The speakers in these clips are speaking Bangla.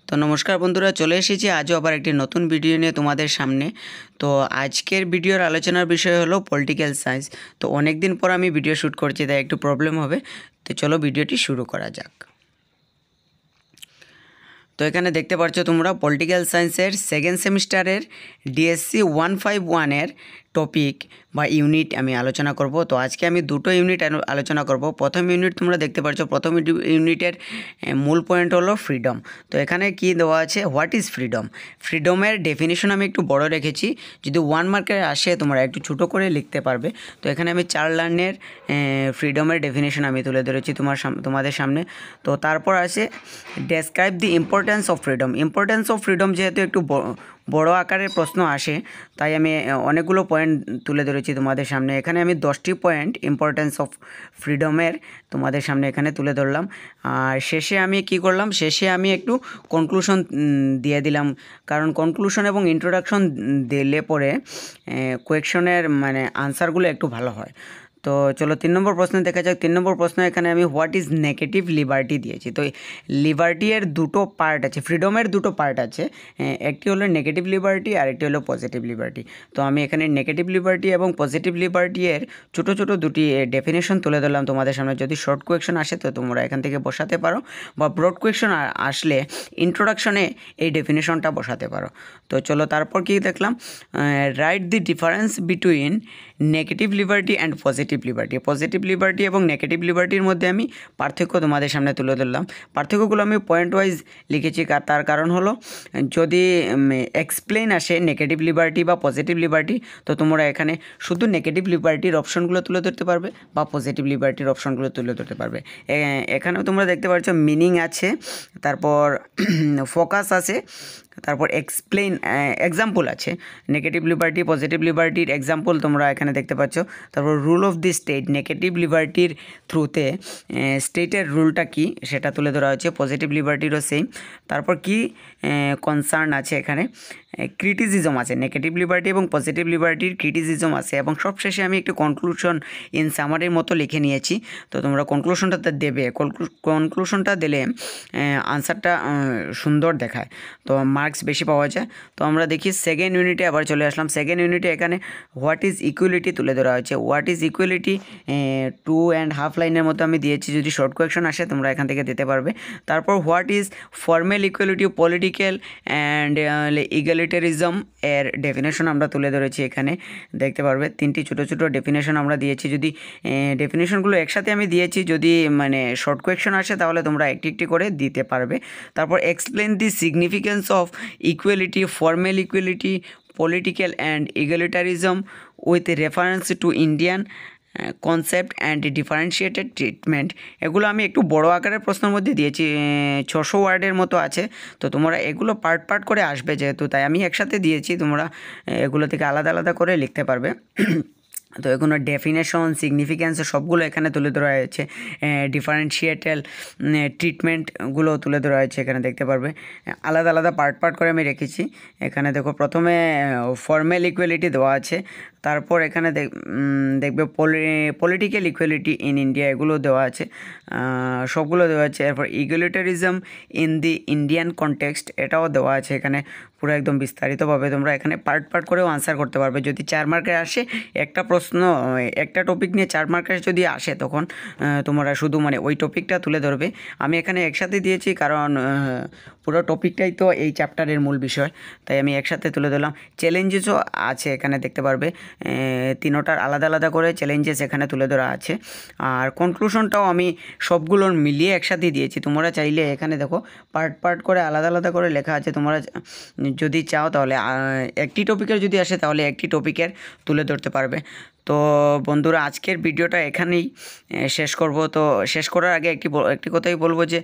তো নমস্কার বন্ধুরা, চলে এসেছি আজও আবার একটি নতুন ভিডিও নিয়ে তোমাদের সামনে। তো আজকের ভিডিওর আলোচনার বিষয় হলো পলিটিক্যাল সায়েন্স। তো অনেক দিন পর আমি ভিডিও শ্যুট করছি, তাই একটু প্রবলেম হবে। তো চলো ভিডিওটি শুরু করা যাক। তো এখানে দেখতে পাচ্ছ তোমরা পলিটিক্যাল সায়েন্সের সেকেন্ড সেমিস্টারের ডিএসসি 151-এর টপিক বা ইউনিট আমি আলোচনা করব। তো আজকে আমি দুটো ইউনিট আলোচনা করব। প্রথম ইউনিট তোমরা দেখতে পাচ্ছ, প্রথম ইউনিটের মূল পয়েন্ট হলো ফ্রিডম। তো এখানে কি দেওয়া আছে, হোয়াট ইজ ফ্রিডম। ফ্রিডমের ডেফিনেশন আমি একটু বড় রেখেছি, যদি 1 মার্কের আসে তোমরা একটু ছোটো করে লিখতে পারবে। তো এখানে আমি 4 লাইনের ফ্রিডমের ডেফিনেশন আমি তুলে ধরেছি তোমাদের সামনে। তো তারপর আছে describe the importance of freedom. Importance of freedom যেহেতু একটু বড় আকারের প্রশ্ন আসে, তাই আমি অনেকগুলো পয়েন্ট তুলে ধরেছি তোমাদের সামনে। এখানে আমি 10টি পয়েন্ট ইম্পর্টেন্স অফ ফ্রিডমের তোমাদের সামনে এখানে তুলে ধরলাম। আর শেষে আমি কি করলাম, শেষে আমি একটু কনক্লুশন দিয়ে দিলাম, কারণ কনক্লুশন এবং ইন্ট্রোডাকশন দিলে পরে কোয়েকশনের মানে আনসারগুলো একটু ভালো হয়। তো চলো 3 নম্বর প্রশ্ন দেখা যাক। 3 নম্বর প্রশ্ন এখানে আমি হোয়াট ইজ নেগেটিভ লিবার্টি দিয়েছি। তো লিবার্টি এর দুটো পার্ট আছে, ফ্রিডমের দুটো পার্ট আছে, একটি হলো নেগেটিভ লিবার্টি আর একটি হলো পজিটিভ লিবার্টি। তো আমি এখানে নেগেটিভ লিবার্টি এবং পজিটিভ লিবার্টি এর ছোটো ছোটো দুটি ডেফিনেশন তুলে ধরলাম তোমাদের সামনে। যদি শর্ট কোয়েকশন আসে তো তোমরা এখান থেকে বসাতে পারো, বা ব্রড কোয়েকশন আসলে ইন্ট্রোডাকশনে এই ডেফিনেশনটা বসাতে পারো। তো চলো তারপর কি দেখলাম, write the difference between negative liberty and positive liberty. Positive liberty এবং নেগেটিভ লিবার্টির মধ্যে আমি পার্থক্য তোমাদের সামনে তুলে ধরলাম। পার্থক্যগুলো আমি পয়েন্ট ওয়াইজ লিখেছি, তার কারণ হলো যদি এক্সপ্লেন আসে নেগেটিভ লিবার্টি বা পজিটিভ লিবার্টি, তো তোমরা এখানে শুধু নেগেটিভ লিবার্টির অপশনগুলো তুলে ধরতে পারবে বা পজিটিভ লিবার্টির অপশনগুলো তুলে ধরতে পারবে। এখানেও তোমরা দেখতে পাচ্ছ মিনিং আছে, তারপর ফোকাস আছে, তারপর এক্সপ্লেন এক্সাম্পল আছে। নেগেটিভ লিবার্টি পজিটিভ লিবার্টির এক্সাম্পল তোমরা এখানে দেখতে পাচ্ছ। তারপর rule of the state, negative লিবার্টির থ্রুতে স্টেটের রুলটা কি সেটা তুলে ধরা হয়েছে, পজিটিভ লিবার্টিরও সেম। তারপর কি কনসার্ন আছে এখানে, ক্রিটিসিজম আছে, নেগেটিভ লিবার্টি এবং পজিটিভ লিবার্টির ক্রিটিসিজম আছে, এবং সবশেষে আমি একটু কনক্লুশন ইন সামারির মতো লিখে নিয়েছি। তো তোমরা কনক্লুশনটা দেবে, কনক্লুশনটা দিলে আনসারটা সুন্দর দেখায়, তো মার্কস বেশি পাওয়া যায়। তো আমরা দেখি সেকেন্ড ইউনিটে আবার চলে আসলাম। সেকেন্ড ইউনিটে এখানে হোয়াট ইজ ইকুয়ালিটি তুলে ধরা হয়েছে। হোয়াট ইজ ইকুয়ালিটি 2.5 লাইনের মতো আমি দিয়েছি, যদি শর্ট কোয়েকশন আসে তোমরা এখান থেকে দিতে পারবে। তারপর what is formal equality, political and egalitarianism এর ডেফিনেশন আমরা তুলে ধরেছি, এখানে দেখতে পারবে 3টি ছোটো ছোটো ডেফিনেশন আমরা দিয়েছি। যদি ডেফিনেশনগুলো একসাথে আমি দিয়েছি, যদি মানে শর্ট কোয়েকশন আসে তাহলে তোমরা একটি একটি করে দিতে পারবে। তারপর explain the significance of equality, formal equality, political and egalitarianism with reference to Indian concept and differentiated treatment. এগুলো আমি একটু বড় আকারের প্রশ্নের মধ্যে দিয়েছি, 600 ওয়ার্ডের মতো আছে। তো তোমরা এগুলো পার্ট পার্ট করে আসবে যেহেতু, তাই আমি একসাথে দিয়েছি, তোমরা এগুলো থেকে আলাদা আলাদা করে লিখতে পারবে। তো এগুলো ডেফিনেশন, সিগনিফিক্যান্স সবগুলো এখানে তুলে ধরা হয়েছে, ডিফারেন্সিয়েটেল ট্রিটমেন্টগুলো তুলে ধরা হয়েছে, এখানে দেখতে পারবে আলাদা আলাদা পার্ট পার্ট করে আমি রেখেছি। এখানে দেখো প্রথমে ফর্মাল ইকুয়ালিটি দেওয়া আছে, তারপর এখানে দেখবে পলিটিক্যাল ইকুয়ালিটি ইন ইন্ডিয়া, এগুলো দেওয়া আছে, সবগুলো দেওয়া আছে। এরপর ইগালিটারিজম ইন দি ইন্ডিয়ান কনটেক্সট, এটাও দেওয়া আছে এখানে পুরো একদম বিস্তারিতভাবে। তোমরা এখানে পার্ট পার্ট করেও আনসার করতে পারবে। যদি 4 মার্কের আসে একটা প্রশ্ন, একটা টপিক নিয়ে 4 মার্কের যদি আসে, তখন তোমরা শুধু মানে ওই টপিকটা তুলে ধরবে। আমি এখানে একসাথে দিয়েছি, কারণ পুরো টপিকটাই তো এই চ্যাপ্টারের মূল বিষয়, তাই আমি একসাথে তুলে ধরলাম। চ্যালেঞ্জেসও আছে এখানে দেখতে পারবে, 3টার আলাদা আলাদা করে চ্যালেঞ্জেস এখানে তুলে ধরা আছে। আর কনক্লুশনটাও আমি সবগুলোর মিলিয়ে একসাথে দিয়েছি। তোমরা চাইলে এখানে দেখো পার্ট পার্ট করে আলাদা আলাদা করে লেখা আছে, তোমরা যদি চাও তাহলে একটি টপিকের যদি আসে তাহলে একটি টপিকের তুলে ধরতে পারবে। তো বন্ধুরা, আজকের ভিডিওটা এখানেই শেষ করব। তো শেষ করার আগে একটি কথাই বলবো যে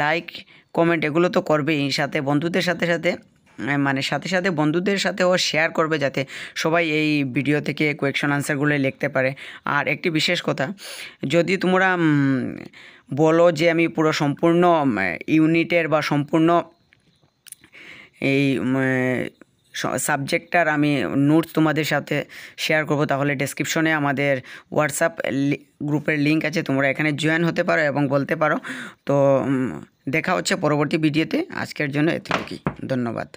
লাইক কমেন্ট এগুলো তো করবেই, সাথে বন্ধুদের সাথে সাথে বন্ধুদের সাথেও শেয়ার করবে, যাতে সবাই এই ভিডিও থেকে কোয়েকশন আনসারগুলো লিখতে পারে। আর একটি বিশেষ কথা, যদি তোমরা বলো যে আমি পুরো সম্পূর্ণ ইউনিটের বা সম্পূর্ণ এই সাবজেক্টটার আমি নোটস তোমাদের সাথে শেয়ার করব। তাহলে ডেসক্রিপশনে আমাদের হোয়াটসঅ্যাপ গ্রুপের লিঙ্ক আছে, তোমরা এখানে জয়েন হতে পারো এবং বলতে পারো। তো দেখা হচ্ছে পরবর্তী ভিডিওতে। আজকের জন্য এতটুকুই, ধন্যবাদ।